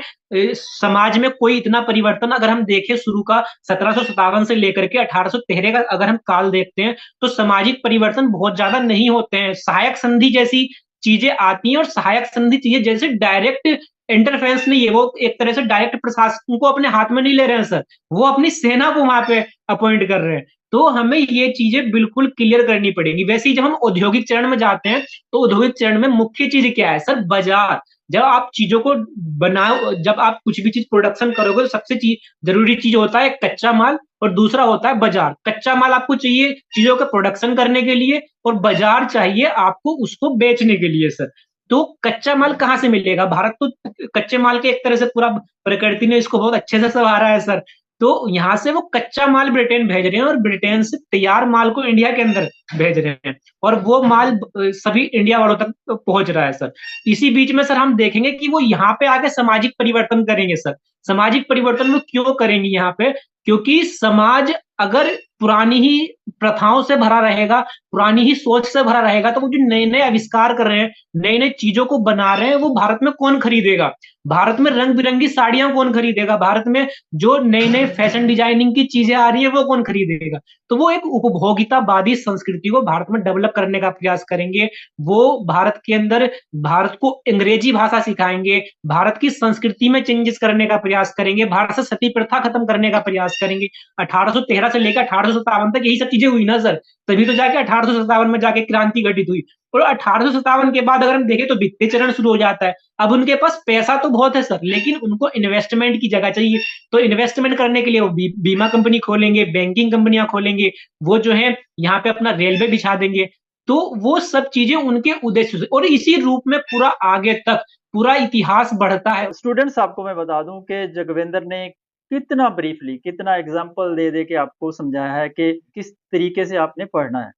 समाज में कोई इतना परिवर्तन, अगर हम देखें शुरू का 1757 से लेकर के 1813 का अगर हम काल देखते हैं तो सामाजिक परिवर्तन बहुत ज्यादा नहीं होते हैं। सहायक संधि जैसी चीजें आती हैं और सहायक संधि चीजें जैसे डायरेक्ट इंटरफेरेंस नहीं है, वो एक तरह से डायरेक्ट प्रशासन को अपने हाथ में नहीं ले रहे हैं सर, वो अपनी सेना को वहां पे अपॉइंट कर रहे हैं। तो हमें ये चीजें बिल्कुल क्लियर करनी पड़ेगी। वैसे ही जब हम औद्योगिक चरण में जाते हैं तो औद्योगिक चरण में मुख्य चीज क्या है सर? बाजार। जब आप चीजों को बनाओ, जब आप कुछ भी चीज प्रोडक्शन करोगे तो सबसे जरूरी चीज होता है कच्चा माल और दूसरा होता है बाजार। कच्चा माल आपको चाहिए चीजों का प्रोडक्शन करने के लिए और बाजार चाहिए आपको उसको बेचने के लिए सर। तो कच्चा माल कहाँ से मिलेगा? भारत तो कच्चे माल के एक तरह से पूरा प्रकृति ने इसको बहुत अच्छे से संवारा है सर। तो यहाँ से वो कच्चा माल ब्रिटेन भेज रहे हैं और ब्रिटेन से तैयार माल को इंडिया के अंदर भेज रहे हैं और वो माल सभी इंडिया वालों तक पहुंच रहा है सर। इसी बीच में सर हम देखेंगे कि वो यहाँ पे आके सामाजिक परिवर्तन करेंगे सर। सामाजिक परिवर्तन वो क्यों करेंगे यहाँ पे? क्योंकि समाज अगर पुरानी ही प्रथाओं से भरा रहेगा, पुरानी ही सोच से भरा रहेगा, तो वो जो नए नए आविष्कार कर रहे हैं, नई नई चीजों को बना रहे हैं, वो भारत में कौन खरीदेगा? भारत में रंग बिरंगी साड़ियां कौन खरीदेगा? भारत में जो नई नई फैशन डिजाइनिंग की चीजें आ रही है वो कौन खरीदेगा? तो वो एक उपभोगितावादी संस्कृति को भारत में डेवलप करने का प्रयास करेंगे। वो भारत के अंदर भारत को अंग्रेजी भाषा सिखाएंगे, भारत की संस्कृति में चेंजेस करने का प्रयास करेंगे, भारत से सती प्रथा खत्म करने का प्रयास करेंगे। 1813 से लेकर 1857 तक यही सब चीजें हुई ना सर, तभी तो जाके 1857 में जाके क्रांति घटित हुई। और 1857 के बाद अगर हम देखें तो वित्तीय चरण शुरू हो जाता है। अब उनके पास पैसा तो बहुत है सर, लेकिन उनको इन्वेस्टमेंट की जगह चाहिए। तो इन्वेस्टमेंट करने के लिए वो बीमा कंपनी खोलेंगे, बैंकिंग कंपनियां खोलेंगे, वो जो है यहाँ पे अपना रेलवे बिछा देंगे। तो वो सब चीजें उनके उद्देश्य से, और इसी रूप में पूरा आगे तक पूरा इतिहास बढ़ता है। स्टूडेंट्स, आपको मैं बता दूं कि जगविंदर ने कितना ब्रीफली, कितना एग्जाम्पल दे दे के आपको समझाया है कि किस तरीके से आपने पढ़ना है।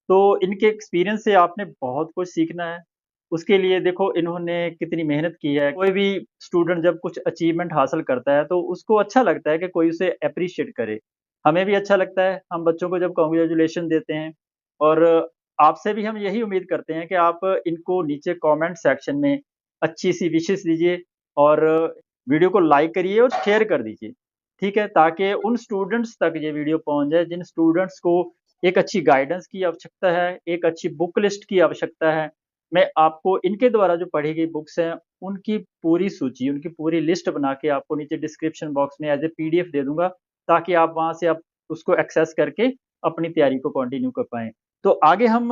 तो इनके एक्सपीरियंस से आपने बहुत कुछ सीखना है। उसके लिए देखो इन्होंने कितनी मेहनत की है। कोई भी स्टूडेंट जब कुछ अचीवमेंट हासिल करता है तो उसको अच्छा लगता है कि कोई उसे अप्रिशिएट करे। हमें भी अच्छा लगता है, हम बच्चों को जब कांग्रेचुलेशन देते हैं। और आपसे भी हम यही उम्मीद करते हैं कि आप इनको नीचे कमेंट सेक्शन में अच्छी सी विशेस दीजिए और वीडियो को लाइक करिए और शेयर कर दीजिए, ठीक है? ताकि उन स्टूडेंट्स तक ये वीडियो पहुंच जाए जिन स्टूडेंट्स को एक अच्छी गाइडेंस की आवश्यकता है, एक अच्छी बुक लिस्ट की आवश्यकता है। मैं आपको इनके द्वारा जो पढ़ी गई बुक्स हैं, उनकी पूरी सूची, उनकी पूरी लिस्ट बना के आपको नीचे डिस्क्रिप्शन बॉक्स में एज़ ए पीडीएफ दे दूँगा, ताकि आप वहाँ से आप उसको एक्सेस करके अपनी तैयारी को कंटिन्यू कर पाएँ। तो आगे हम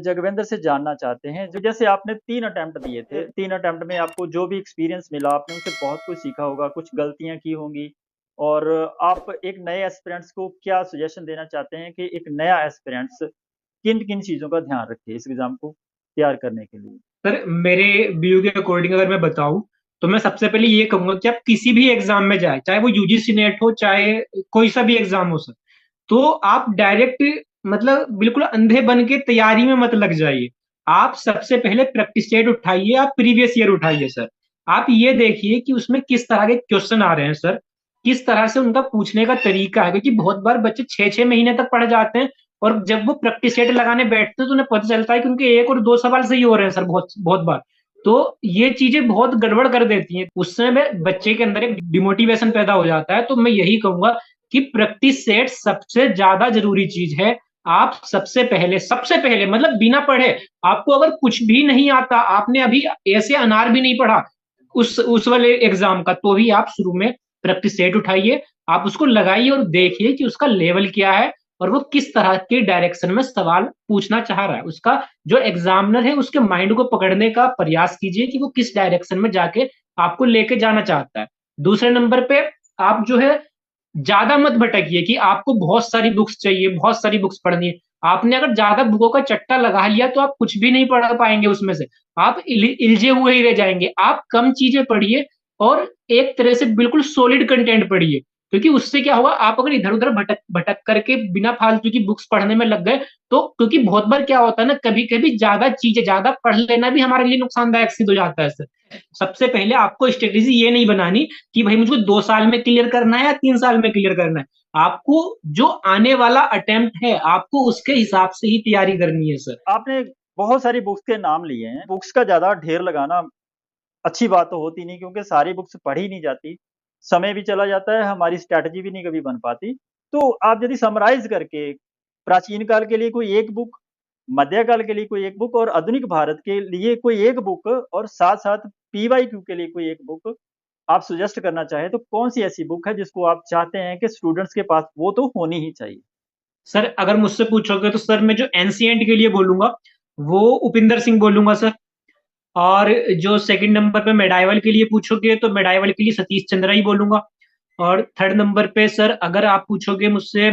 जगविंदर से जानना चाहते हैं, जो जैसे आपने 3 अटेम्प्ट दिए थे, 3 अटेम्प्ट में आपको जो भी एक्सपीरियंस मिला, आपने उनसे बहुत कुछ सीखा होगा, कुछ गलतियाँ की होंगी। और आप एक नए एस्पिरेंट्स को क्या सजेशन देना चाहते हैं कि एक नया एस्पिरेंट्स किन-किन चीज़ों का ध्यान रखे इस एग्ज़ाम को तैयार करने के लिए? सर मेरे व्यू के अकॉर्डिंग अगर मैं बताऊं तो मैं सबसे पहले ये कहूंगा कि आप किसी भी एग्जाम में जाए, चाहे वो यूजीसी नेट हो, चाहे कोई सा भी एग्जाम हो सर, तो आप डायरेक्ट मतलब बिल्कुल अंधे बन के तैयारी में मत लग जाइए। आप सबसे पहले प्रैक्टिस सेट उठाइए, आप प्रीवियस ईयर उठाइए सर। आप ये देखिए कि उसमें किस तरह के क्वेश्चन आ रहे हैं सर, किस तरह से उनका पूछने का तरीका है, क्योंकि बहुत बार बच्चे 6-6 महीने तक पढ़ जाते हैं और जब वो प्रैक्टिस सेट लगाने बैठते हैं तो उन्हें पता चलता है कि उनके 1 और 2 सवाल सही हो रहे हैं सर, बहुत बहुत बार। तो ये चीजें बहुत गड़बड़ कर देती हैं, उस समय बच्चे के अंदर एक डिमोटिवेशन पैदा हो जाता है। तो मैं यही कहूंगा कि प्रैक्टिस सेट सबसे ज्यादा जरूरी चीज है। आप सबसे पहले मतलब बिना पढ़े, आपको अगर कुछ भी नहीं आता, आपने अभी ऐसे अनार भी नहीं पढ़ा उस वाले एग्जाम का, तो भी आप शुरू में प्रैक्टिस सेट उठाइए, आप उसको लगाइए और देखिए कि उसका लेवल क्या है और वो किस तरह के डायरेक्शन में सवाल पूछना चाह रहा है। उसका जो एग्जामिनर है उसके माइंड को पकड़ने का प्रयास कीजिए कि वो किस डायरेक्शन में जाके आपको लेके जाना चाहता है। दूसरे नंबर पे आप जो है ज्यादा मत भटकिए कि आपको बहुत सारी बुक्स चाहिए, बहुत सारी बुक्स पढ़नी है। आपने अगर ज्यादा बुकों का चट्टा लगा लिया तो आप कुछ भी नहीं पढ़ पाएंगे उसमें से, आप इलझे हुए ही रह जाएंगे। आप कम चीजें पढ़िए और एक तरह से बिल्कुल सॉलिड कंटेंट पढ़िए, क्योंकि उससे क्या होगा, आप अगर इधर उधर भटक भटक करके बिना फालतू की बुक्स पढ़ने में लग गए तो, क्योंकि बहुत बार क्या होता है ना, कभी कभी ज्यादा चीजें ज्यादा पढ़ लेना भी हमारे लिए नुकसानदायक सिद्ध हो जाता है सर। सबसे पहले आपको स्ट्रेटेजी ये नहीं बनानी कि भाई मुझको 2 साल में क्लियर करना है या 3 साल में क्लियर करना है। आपको जो आने वाला अटेम्प्ट है आपको उसके हिसाब से ही तैयारी करनी है सर। आपने बहुत सारी बुक्स के नाम लिए हैं। बुक्स का ज़्यादा ढेर लगाना अच्छी बात तो होती नहीं, क्योंकि सारी बुक्स पढ़ी नहीं जाती, समय भी चला जाता है, हमारी स्ट्रैटेजी भी नहीं कभी बन पाती। तो आप यदि समराइज़ करके प्राचीन काल के लिए कोई एक बुक, मध्यकाल के लिए कोई एक बुक और आधुनिक भारत के लिए कोई एक बुक और साथ-साथ पीवाईक्यू के लिए कोई एक बुक आप सजेस्ट करना चाहें, तो कौन-सी ऐसी बुक है जिसको आप चाहते हैं कि स्टूडेंट्स के पास वो तो होनी ही चाहिए? सर अगर मुझसे पूछोगे तो सर मैं जो एनसीएंट के लिए बोलूंगा वो उपिंदर सिंह बोलूंगा सर। और जो सेकंड नंबर पे मेडाइवल के लिए पूछोगे तो मेडाइवल के लिए सतीश चंद्रा ही बोलूंगा। और थर्ड नंबर पे सर अगर आप पूछोगे मुझसे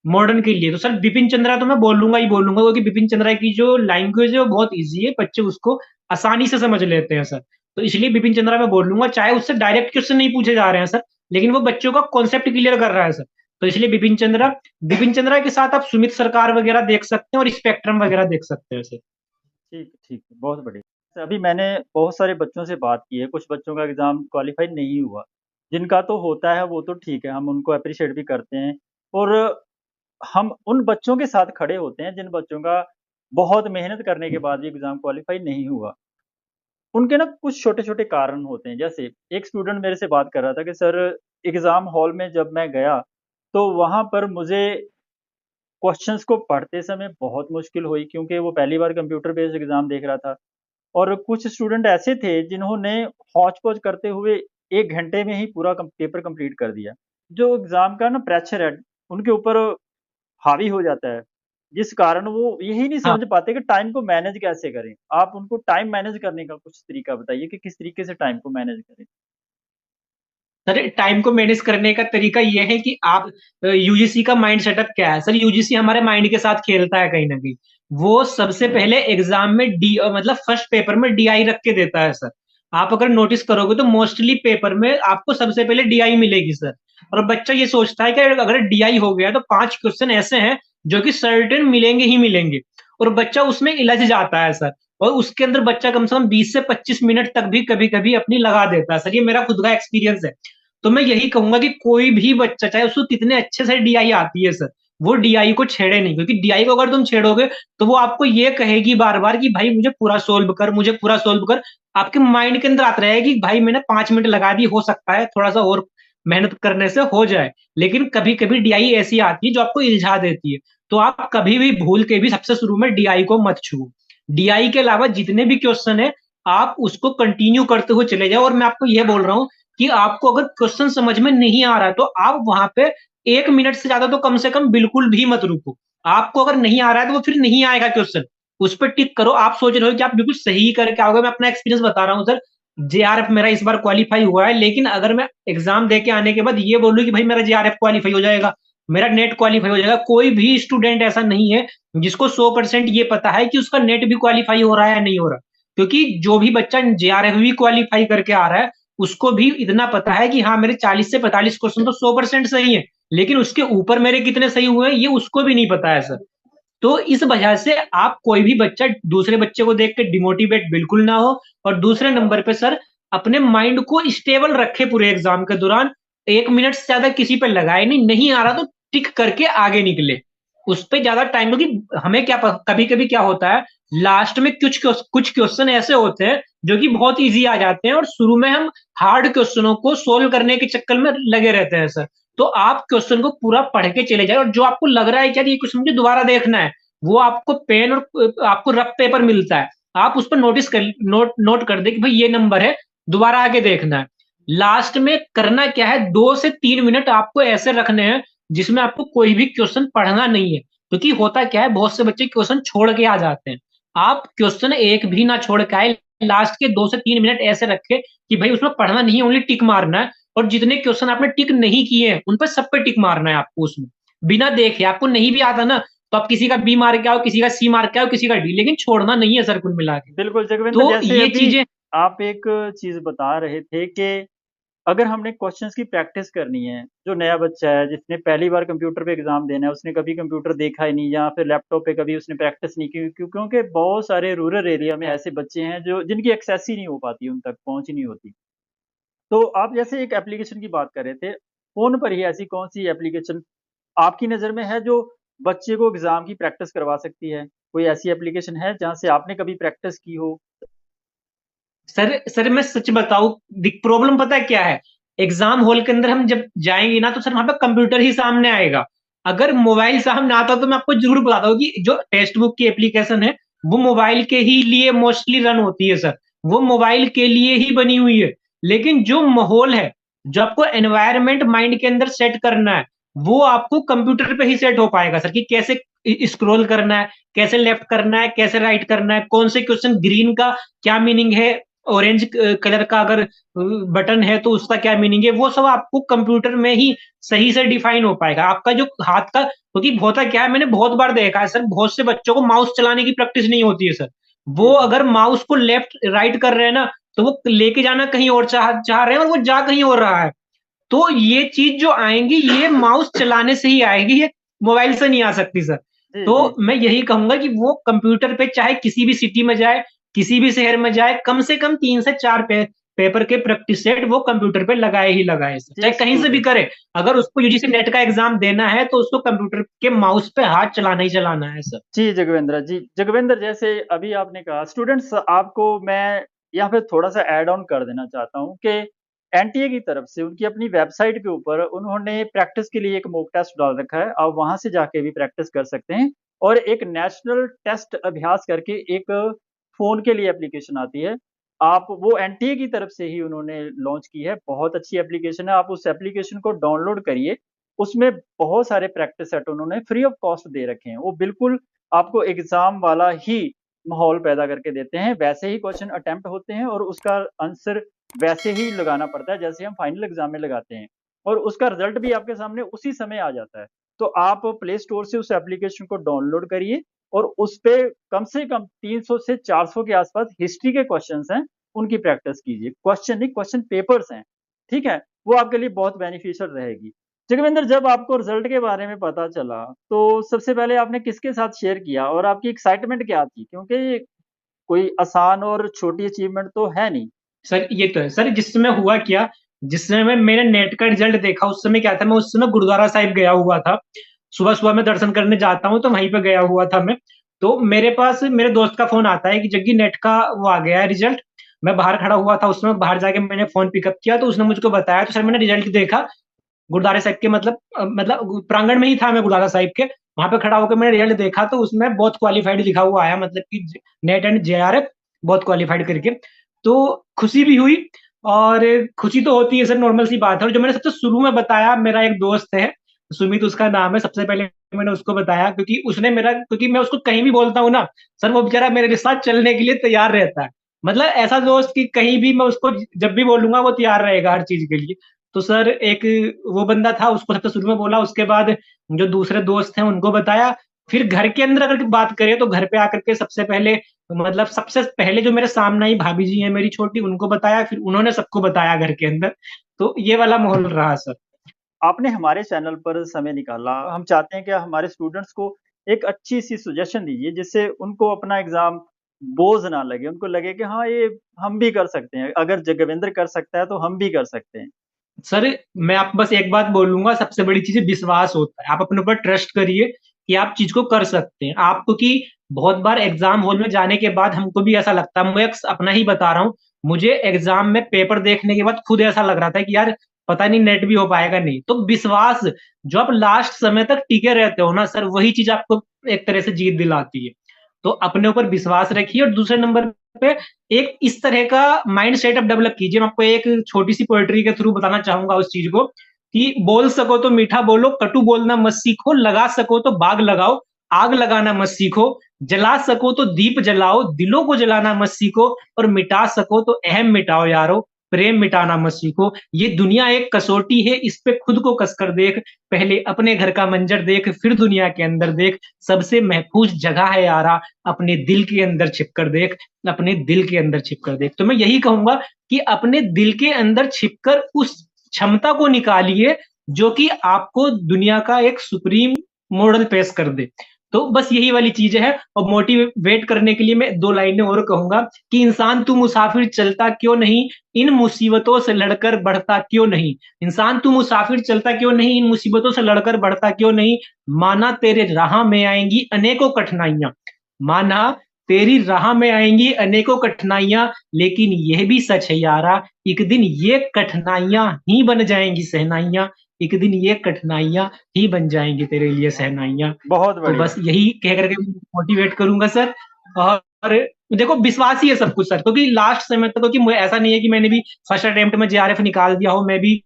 मॉडर्न के लिए तो सर बिपिन चंद्रा तो मैं बोलूंगा ही बोलूंगा, क्योंकि बिपिन चंद्रा की जो लैंग्वेज है वो बहुत ईजी है, बच्चे उसको आसानी से समझ लेते हैं सर। तो इसलिए बिपिन चंद्रा मैं बोलूंगा, चाहे उससे डायरेक्ट क्वेश्चन नहीं पूछे जा रहे हैं सर, लेकिन वो बच्चों का कॉन्सेप्ट क्लियर कर रहा है सर। तो इसलिए बिपिन चंद्रा के साथ आप सुमित सरकार वगैरह देख सकते हैं और स्पेक्ट्रम वगैरह देख सकते हैं सर। ठीक, ठीक, बहुत बढ़िया। अभी मैंने बहुत सारे बच्चों से बात की है, कुछ बच्चों का एग्ज़ाम क्वालीफाई नहीं हुआ। जिनका तो होता है वो तो ठीक है, हम उनको एप्रिशिएट भी करते हैं और हम उन बच्चों के साथ खड़े होते हैं जिन बच्चों का बहुत मेहनत करने के बाद भी एग्ज़ाम क्वालीफाई नहीं हुआ। उनके ना कुछ छोटे-छोटे कारण होते हैं, जैसे एक स्टूडेंट मेरे से बात कर रहा था कि सर एग्ज़ाम हॉल में जब मैं गया, तो वहाँ पर मुझे क्वेश्चंस को पढ़ते समय बहुत मुश्किल हुई, क्योंकि वो पहली बार कंप्यूटर बेस्ड एग्ज़ाम देख रहा था और कुछ स्टूडेंट ऐसे थे जिन्होंने हौच-पौच करते हुए 1 घंटे में ही पूरा पेपर कंप्लीट कर दिया। जो एग्ज़ाम का ना प्रेशर है, उनके ऊपर हावी हो जाता है, जिस कारण वो यही नहीं हाँ समझ पाते कि टाइम को मैनेज कैसे करें। आप उनको टाइम मैनेज करने का कुछ तरीका बताइए कि किस तरीके से टाइम को मैनेज करें? सर टाइम को मैनेज करने का तरीका ये है कि आप यूजीसी का माइंड सेटअप क्या है सर, यूजीसी हमारे माइंड के साथ खेलता है कहीं ना कहीं। वो सबसे पहले एग्जाम में डी मतलब फर्स्ट पेपर में डीआई रख के देता है सर। आप अगर नोटिस करोगे तो मोस्टली पेपर में आपको सबसे पहले डीआई मिलेगी सर। और बच्चा ये सोचता है कि अगर डीआई हो गया तो 5 क्वेश्चन ऐसे हैं जो कि सर्टेन मिलेंगे ही मिलेंगे, और बच्चा उसमें इलझ जाता है सर। और उसके अंदर बच्चा कम से कम 20 से 25 मिनट तक भी कभी कभी अपनी लगा देता है सर, ये मेरा खुद का एक्सपीरियंस है। तो मैं यही कहूंगा कि कोई भी बच्चा चाहे उसको कितने अच्छे से डीआई आती है सर, वो डीआई को छेड़े नहीं, क्योंकि डीआई को अगर तुम छेड़ोगे तो वो आपको ये कहेगी बार बार कि भाई मुझे पूरा सोल्व कर, मुझे पूरा सोल्व कर। आपके माइंड के अंदर आता रहेगा कि भाई मैंने 5 मिनट लगा दी, हो सकता है थोड़ा सा और मेहनत करने से हो जाए। लेकिन कभी कभी डीआई ऐसी आती है जो आपको इल्झा देती है। तो आप कभी भी भूल के भी सबसे शुरू में डीआई को मत छुओ। डीआई के अलावा जितने भी क्वेश्चन है आप उसको कंटिन्यू करते हुए चले जाओ। और मैं आपको यह बोल रहा हूँ कि आपको अगर क्वेश्चन समझ में नहीं आ रहा है तो आप वहां पे 1 मिनट से ज्यादा तो कम से कम बिल्कुल भी मत रुको। आपको अगर नहीं आ रहा है तो वो फिर नहीं आएगा क्वेश्चन, उस पर टिक करो। आप सोच रहे हो कि आप बिल्कुल सही करके आओगे, मैं अपना एक्सपीरियंस बता रहा हूँ सर। जेआरएफ मेरा इस बार क्वालिफाई हुआ है, लेकिन अगर मैं एग्जाम दे के आने के बाद ये बोलूँ कि भाई मेरा जेआरएफ क्वालिफाई हो जाएगा, मेरा नेट क्वालिफाई हो जाएगा, कोई भी स्टूडेंट ऐसा नहीं है जिसको 100% ये पता है कि उसका नेट भी क्वालिफाई हो रहा है या नहीं हो रहा। क्योंकि जो भी बच्चा जेआरएफ भी क्वालिफाई करके आ रहा है उसको भी इतना पता है कि हाँ मेरे 40 से 45 क्वेश्चन तो 100% सही है, लेकिन उसके ऊपर मेरे कितने सही हुए हैं ये उसको भी नहीं पता है सर। तो इस वजह से आप कोई भी बच्चा दूसरे बच्चे को देख के डिमोटिवेट बिल्कुल ना हो। और दूसरे नंबर पे सर अपने माइंड को स्टेबल रखे पूरे एग्जाम के दौरान। 1 मिनट से ज्यादा किसी पे लगाए नहीं, नहीं आ रहा तो टिक करके आगे निकले। उस पे ज्यादा टाइम, क्योंकि हमें क्या कभी कभी क्या होता है लास्ट में कुछ क्वेश्चन ऐसे होते हैं जो कि बहुत इजी आ जाते हैं और शुरू में हम हार्ड क्वेश्चनों को सोल्व करने के चक्कर में लगे रहते हैं सर। तो आप क्वेश्चन को पूरा पढ़ के चले जाए, और जो आपको लग रहा है कि यार ये क्वेश्चन मुझे दोबारा देखना है, वो आपको पेन और आपको रफ पेपर मिलता है, आप उस पर नोट कर दे कि भाई ये नंबर है, दोबारा आके देखना है। लास्ट में करना क्या है, 2 से 3 मिनट आपको ऐसे रखने हैं जिसमें आपको कोई भी क्वेश्चन पढ़ना नहीं है। क्योंकि होता क्या है, बहुत से बच्चे क्वेश्चन छोड़ के आ जाते हैं। आप क्वेश्चन एक भी ना छोड़ के आए, लास्ट के 2 से 3 मिनट ऐसे रखे कि भाई उसमें पढ़ना नहीं है, ओनली टिक मारना है। और जितने क्वेश्चन आपने टिक नहीं किए हैं, उन पर सब पे टिक मारना है आपको उसमें। बिना देखे, आपको नहीं भी आता ना, तो आप किसी का बी मार के आओ, किसी का सी मार के आओ, किसी का डी, लेकिन छोड़ना नहीं है सर कुल मिला के। बिल्कुल जगविंदर, तो जैसे ये अभी चीजें। आप एक चीज़ बता रहे थे कि अगर हमने क्वेश्चंस की प्रैक्टिस करनी है, जो नया बच्चा है जिसने पहली बार कंप्यूटर पे एग्ज़ाम देना है, उसने कभी कंप्यूटर देखा ही नहीं या फिर लैपटॉप पे कभी उसने प्रैक्टिस नहीं की, क्योंकि बहुत सारे रूरल एरिया में ऐसे बच्चे हैं जो जिनकी एक्सेस ही नहीं हो पाती, उन तक पहुँच ही नहीं होती। तो आप जैसे एक एप्लीकेशन की बात कर रहे थे, फ़ोन पर ही ऐसी कौन-सी एप्लीकेशन आपकी नज़र में है जो बच्चे को एग्ज़ाम की प्रैक्टिस करवा सकती है? कोई ऐसी एप्लीकेशन है जहाँ से आपने कभी प्रैक्टिस की हो? सर मैं सच बताऊं, प्रॉब्लम पता है क्या है? एग्जाम हॉल के अंदर हम जब जाएंगे ना, तो सर वहां पे कंप्यूटर ही सामने आएगा। अगर मोबाइल सामने आता तो मैं आपको जरूर बताता हूँ कि जो टेक्स्ट बुक की एप्लीकेशन है, वो मोबाइल के ही लिए मोस्टली रन होती है सर। वो मोबाइल के लिए ही बनी हुई है। लेकिन जो माहौल है, जो आपको एनवायरमेंट माइंड के अंदर सेट करना है, वो आपको कंप्यूटर पे ही सेट हो पाएगा सर। कि कैसे स्क्रॉल करना है, कैसे लेफ्ट करना है, कैसे राइट करना है, कौन से क्वेश्चन ग्रीन का क्या मीनिंग है, ऑरेंज कलर का अगर बटन है तो उसका क्या मीनिंग है, वो सब आपको कंप्यूटर में ही सही से डिफाइन हो पाएगा। आपका जो हाथ का, क्योंकि होता क्या है, मैंने बहुत बार देखा है सर, बहुत से बच्चों को माउस चलाने की प्रैक्टिस नहीं होती है सर। वो जी, जी। अगर माउस को लेफ्ट राइट कर रहे हैं ना, तो वो लेके जाना कहीं और चाह रहे हैं, और वो जा कहीं और रहा है। तो ये चीज जो आएंगी, ये माउस चलाने से ही आएगी, ये मोबाइल से नहीं आ सकती सर। जी, तो जी। मैं यही कहूंगा कि वो कंप्यूटर पे, चाहे किसी भी सिटी में जाए, किसी भी शहर में जाए, कम से कम 3 से 4 पेपर के प्रैक्टिस सेट वो कंप्यूटर पे लगाए ही लगाए सर, जी, चाहे कहीं से भी स्टूडेंट करे। अगर उसको यूजीसी नेट का एग्जाम देना है, तो उसको कंप्यूटर के माउस पे हाथ चलाना ही चलाना है सर। जी, जगविंदर जी। जगविंदर, जैसे अभी आपने कहा स्टूडेंट्स, आपको मैं यहाँ पे थोड़ा-सा ऐड ऑन कर देना चाहता हूँ कि एनटीए की तरफ से उनकी अपनी वेबसाइट के ऊपर उन्होंने प्रैक्टिस के लिए एक मॉक टेस्ट डाल रखा है। आप वहाँ से जाके भी प्रैक्टिस कर सकते हैं और एक नेशनल टेस्ट अभ्यास करके एक फ़ोन के लिए एप्लीकेशन आती है। आप वो एनटीए की तरफ से ही उन्होंने लॉन्च की है। बहुत अच्छी एप्लीकेशन है, आप उस एप्लीकेशन को डाउनलोड करिए। उसमें बहुत सारे प्रैक्टिस सेट उन्होंने फ्री ऑफ कॉस्ट दे रखे हैं। वो बिल्कुल आपको एग्ज़ाम वाला ही माहौल पैदा करके देते हैं, वैसे ही क्वेश्चन अटेम्प्ट होते हैं और उसका आंसर वैसे ही लगाना पड़ता है जैसे हम फाइनल एग्ज़ाम में लगाते हैं और उसका रिज़ल्ट भी आपके सामने उसी समय आ जाता है। तो आप प्ले स्टोर से उस एप्लीकेशन को डाउनलोड करिए और उसपे कम से कम 300 से 400 के आस-पास हिस्ट्री के क्वेश्चन्स हैं, उनकी प्रैक्टिस कीजिए। क्वेश्चन नहीं, क्वेश्चन पेपर्स हैं, ठीक है? वो आपके लिए बहुत बेनिफिशियल रहेगी। जगविंदर, जब आपको रिज़ल्ट के बारे में पता चला, तो सबसे पहले आपने किसके साथ शेयर किया और आपकी एक्साइटमेंट क्या थी? क्योंकि ये कोई आसान और छोटी अचीवमेंट तो है नहीं। सर ये तो है सर, जिस समय हुआ क्या, जिस समय मैंने नेट का रिजल्ट देखा, उस समय क्या था, मैं उस समय गुरुद्वारा साहिब गया हुआ था। सुबह सुबह मैं दर्शन करने जाता हूँ, तो वहीं पे गया हुआ था मैं। तो मेरे पास मेरे दोस्त का फोन आता है कि जग्गी नेट का वो आ गया है रिजल्ट। मैं बाहर खड़ा हुआ था उस समय, बाहर जाके मैंने फोन पिकअप किया, तो उसने मुझको बताया। तो सर मैंने रिजल्ट देखा गुरुद्वारा साहिब के, मतलब प्रांगण में ही था मैं गुरुद्वारा साहिब के। वहां पे खड़ा होकर मैंने रिजल्ट देखा, तो उसमें बहुत क्वालिफाइड लिखा हुआ आया, मतलब कि नेट एंड जेआरएफ बहुत क्वालिफाइड करके। तो खुशी भी हुई। और खुशी तो होती है सर, नॉर्मल सी बात है। और जो मैंने सबसे शुरू में बताया, मेरा एक दोस्त है, सुमित उसका नाम है, सबसे पहले मैंने उसको बताया, क्योंकि उसने मेरा, क्योंकि मैं उसको कहीं भी बोलता हूँ ना सर, वो बेचारा मेरे साथ चलने के लिए तैयार रहता है। मतलब ऐसा दोस्त कि कहीं भी मैं उसको जब भी बोलूंगा, वो तैयार रहेगा हर चीज के लिए। तो सर एक वो बंदा था, उसको सबसे शुरू में बोला, उसके बाद जो दूसरे दोस्त हैं उनको बताया। फिर घर के अंदर अगर बात करें, तो घर पे आकर के सबसे पहले, मतलब सबसे पहले जो मेरे सामने ही भाभी जी हैं मेरी छोटी, उनको बताया, फिर उन्होंने सबको बताया घर के अंदर। तो ये वाला माहौल रहा सर। आपने हमारे चैनल पर समय निकाला, हम चाहते हैं कि हमारे स्टूडेंट्स को एक अच्छी-सी सजेशन दीजिए जिससे उनको अपना एग्ज़ाम बोझ ना लगे, उनको लगे कि हाँ, ये हम भी कर सकते हैं, अगर जगविंदर कर सकता है तो हम भी कर सकते हैं। सर मैं आपको बस एक बात बोलूंगा, सबसे बड़ी चीज है विश्वास होता है। आप अपने ऊपर ट्रस्ट करिए कि आप चीज को कर सकते हैं। आपको कि बहुत बार एग्जाम हॉल में जाने के बाद हमको भी ऐसा लगता है, मैं अपना ही बता रहा हूँ, मुझे एग्जाम में पेपर देखने के बाद खुद ऐसा लग रहा था कि यार पता नहीं नेट भी हो पाएगा नहीं। तो विश्वास, जो आप लास्ट समय तक टिके रहते हो ना सर, वही चीज आपको एक तरह से जीत दिलाती है। तो अपने ऊपर विश्वास रखिए, और दूसरे नंबर पे एक इस तरह का माइंड सेटअप डेवलप कीजिए। मैं आपको एक छोटी सी पोएट्री के थ्रू बताना चाहूंगा उस चीज को, कि बोल सको तो मीठा बोलो, कटु बोलना मत सीखो, लगा सको तो बाग लगाओ, आग लगाना मत सीखो, जला सको तो दीप जलाओ, दिलों को जलाना मत सीखो, और मिटा सको तो अहम मिटाओ यारो, प्रेम मिटाना मत सीखो। ये दुनिया एक कसौटी है, इस पे खुद को कसकर देख, पहले अपने घर का मंजर देख, फिर दुनिया के अंदर देख, सबसे महफूज जगह है यारा, अपने दिल के अंदर छिपकर देख, अपने दिल के अंदर छिपकर देख। तो मैं यही कहूंगा कि अपने दिल के अंदर छिपकर उस क्षमता को निकालिए जो कि आपको दुनिया का एक सुप्रीम मॉडल पेश कर दे। तो बस यही वाली चीज है। और मोटिवेट करने के लिए मैं दो लाइनें और कहूंगा कि इंसान तू मुसाफिर चलता क्यों नहीं, इन मुसीबतों से लड़कर बढ़ता क्यों नहीं। इंसान तू मुसाफिर चलता क्यों नहीं, इन मुसीबतों से लड़कर बढ़ता क्यों नहीं। माना तेरे राह में आएंगी अनेकों कठिनाइयां, माना तेरी राह में आएंगी अनेकों कठिनाइयां, लेकिन यह भी सच है यारा, एक दिन ये कठिनाइयां ही बन जाएंगी सहनाइयां, एक दिन ये कठिनाइयां ही बन जाएंगी तेरे लिए सहनाइयां। बहुत तो बढ़िया। बस यही कह करके मोटिवेट करूंगा सर। और देखो विश्वास ही है सब कुछ सर, क्योंकि लास्ट समय तक, क्योंकि ऐसा नहीं है कि मैंने भी फर्स्ट अटेम्प्ट में जेआरएफ निकाल दिया हो, मैं भी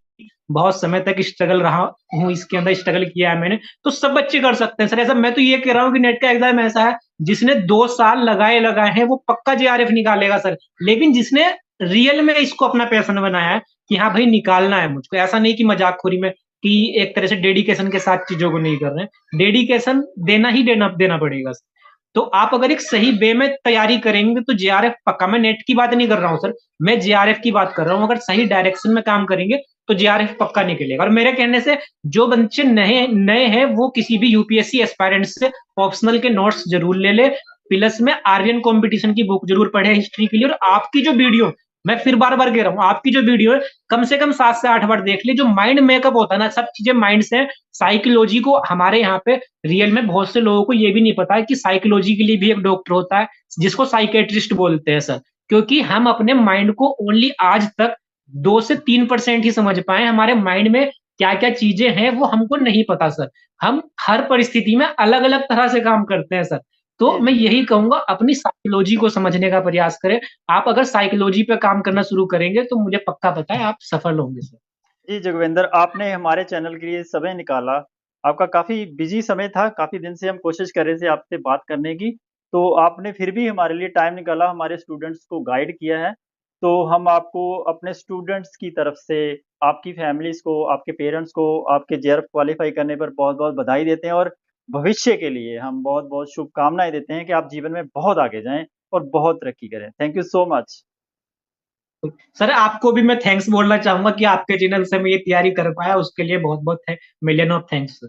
बहुत समय तक स्ट्रगल रहा हूँ, इसके अंदर स्ट्रगल किया है मैंने। तो सब बच्चे कर सकते हैं सर ऐसा। मैं तो ये कह रहा हूँ कि नेट का एग्जाम ऐसा है, जिसने 2 साल लगाए हैं वो पक्का जेआरएफ निकालेगा सर। लेकिन जिसने रियल में इसको अपना पैशन बनाया है कि हाँ भाई निकालना है मुझको, ऐसा नहीं कि मजाकखोरी में, कि एक तरह से डेडिकेशन के साथ चीजों को नहीं कर रहे हैं। डेडिकेशन देना ही देना पड़ेगा सर। तो आप अगर एक सही वे में तैयारी करेंगे तो जेआरएफ पक्का। मैं नेट की बात नहीं कर रहा हूँ सर, मैं जेआरएफ की बात कर रहा हूँ। अगर सही डायरेक्शन में काम करेंगे तो जेआरएफ पक्का निकलेगा। और मेरे कहने से जो बच्चे नए नए हैं वो किसी भी यूपीएससी एस्पायरेंट से ऑप्शनल के नोट्स जरूर ले ले, प्लस में आर्यन कंपटीशन की बुक जरूर पढ़े हिस्ट्री के लिए। और आपकी जो वीडियो, मैं फिर बार बार कह रहा हूँ, आपकी जो वीडियो है कम से कम 7 से 8 बार देख ले। जो माइंड मेकअप होता है ना, सब चीजें माइंड से। साइकोलॉजी को हमारे यहाँ पे रियल में बहुत से लोगों को ये भी नहीं पता है कि साइकोलॉजी के लिए भी एक डॉक्टर होता है जिसको साइकेट्रिस्ट बोलते हैं सर। क्योंकि हम अपने माइंड को ओनली आज तक 2 से 3% ही समझ पाए। हमारे माइंड में क्या क्या चीजें हैं वो हमको नहीं पता सर। हम हर परिस्थिति में अलग अलग तरह से काम करते हैं सर। तो जी, मैं जी। यही कहूंगा अपनी साइकोलॉजी को समझने का प्रयास करें। आप अगर साइकोलॉजी पे काम करना शुरू करेंगे तो मुझे पक्का पता है आप सफल होंगे सर। जी, जगविंदर, आपने हमारे चैनल के लिए समय निकाला। आपका काफ़ी बिज़ी समय था, काफ़ी दिन से हम कोशिश कर रहे थे आपसे बात करने की, तो आपने फिर भी हमारे लिए टाइम निकाला, हमारे स्टूडेंट्स को गाइड किया है। तो हम आपको अपने स्टूडेंट्स की तरफ से, आपकी फैमिलीज़ को, आपके पेरेंट्स को, आपके जेआरएफ क्वालीफाई करने पर बहुत-बहुत बधाई देते हैं और भविष्य के लिए हम बहुत-बहुत शुभकामनाएँ देते हैं कि आप जीवन में बहुत आगे जाएँ और बहुत तरक्की करें। Thank you so much. Sir आपको भी मैं थैंक्स बोलना चाहूंगा कि आपके चैनल से मैं ये तैयारी कर पाया, उसके लिए बहुत बहुत मिलियन ऑफ थैंक्स सर।